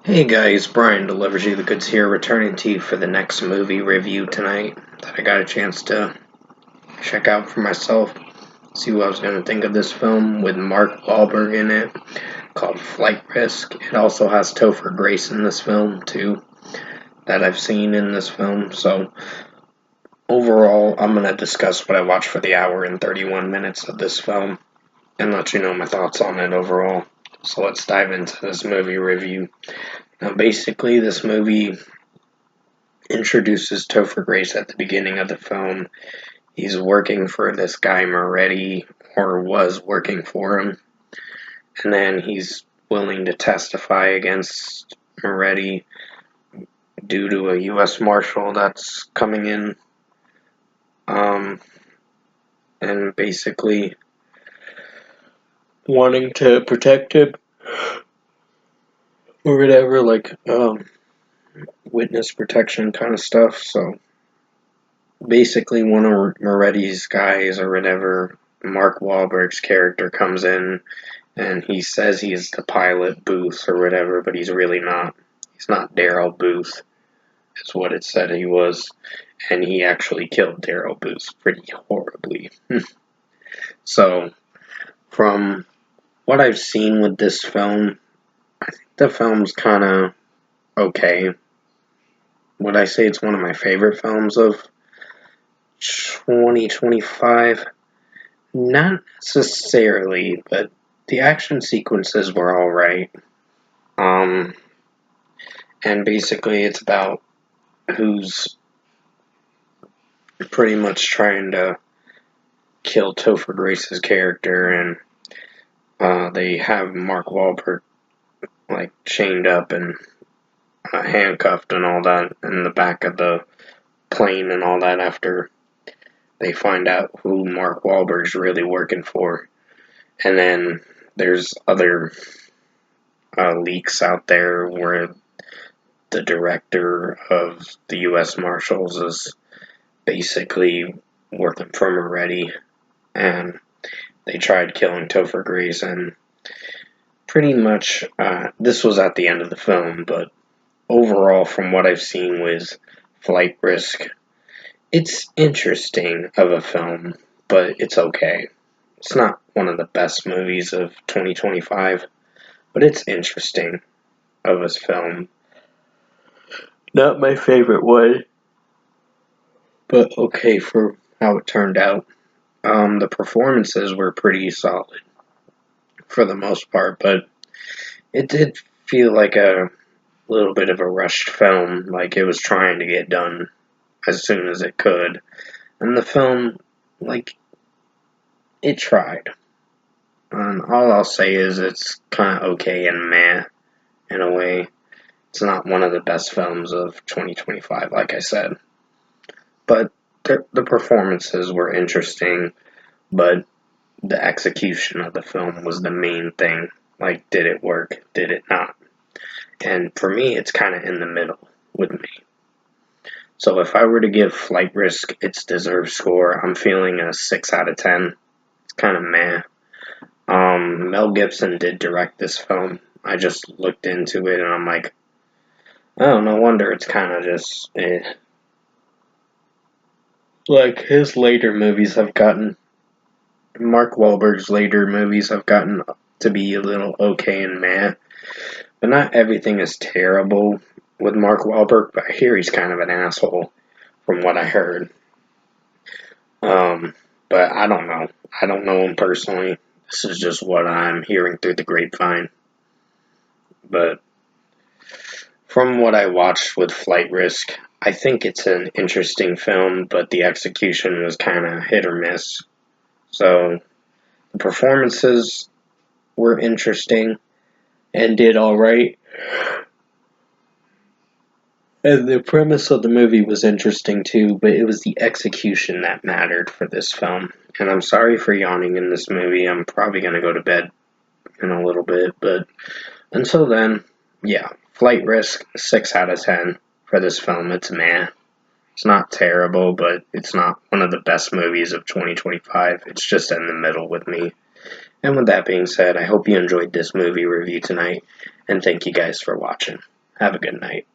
Hey guys, Brian delivers you the goods here, returning to you for the next movie review tonight that I got a chance to check out for myself. See what I was going to think of this film with Mark Wahlberg in it, called Flight Risk. It also has Topher Grace in this film too, that I've seen in this film. So overall, I'm going to discuss what I watched for the hour and 31 minutes of this film and let you know my thoughts on it overall. So let's dive into this movie review. Now, basically, this movie introduces Topher Grace at the beginning of the film. He's working for this guy Moretti, or was working for him, and then he's willing to testify against Moretti due to a U.S. Marshal that's coming in, and basically wanting to protect him or whatever, like witness protection kind of stuff. So basically, one of Moretti's guys or whatever, Mark Wahlberg's character, comes in and he says he's the pilot Booth or whatever, but he's really not. He's not Daryl Booth, is what it said he was, and he actually killed Daryl Booth pretty horribly. So, from what I've seen with this film, I think the film's kind of okay. Would I say it's one of my favorite films of 2025? Not necessarily, but the action sequences were alright. And basically it's about who's pretty much trying to kill Topher Grace's character, and they have Mark Wahlberg like chained up and handcuffed and all that in the back of the plane and all that after they find out who Mark Wahlberg's really working for. And then there's other leaks out there where the director of the U.S. Marshals is basically working for Moretti, and they tried killing Topher Grace, and pretty much this was at the end of the film, but overall, from what I've seen with Flight Risk, it's interesting of a film, but it's okay. It's not one of the best movies of 2025, but it's interesting of a film. Not my favorite one, but okay for how it turned out. The performances were pretty solid for the most part, but it did feel like a little bit of a rushed film, like it was trying to get done as soon as it could. And the film, like, it tried. All I'll say is it's kind of okay and meh in a way. It's not one of the best films of 2025, like I said. But the performances were interesting, but the execution of the film was the main thing. Like, did it work? Did it not? And for me, it's kind of in the middle with me. So if I were to give Flight Risk its deserved score, I'm feeling a 6 out of 10. It's kind of meh. Mel Gibson did direct this film. I just looked into it and I'm like, oh, no wonder it's kind of just eh. Like his later movies have gotten, Mark Wahlberg's later movies have gotten to be a little okay and meh. But not everything is terrible with Mark Wahlberg, but I hear he's kind of an asshole from what I heard. But I don't know. I don't know him personally. This is just what I'm hearing through the grapevine. But from what I watched with Flight Risk, I think it's an interesting film, but the execution was kind of hit or miss. So the performances were interesting and did alright. And the premise of the movie was interesting too, but it was the execution that mattered for this film. And I'm sorry for yawning in this movie. I'm probably going to go to bed in a little bit, but until then, yeah, Flight Risk, 6 out of 10 for this film. It's meh. It's not terrible, but it's not one of the best movies of 2025. It's just in the middle with me. And with that being said, I hope you enjoyed this movie review tonight, and thank you guys for watching. Have a good night.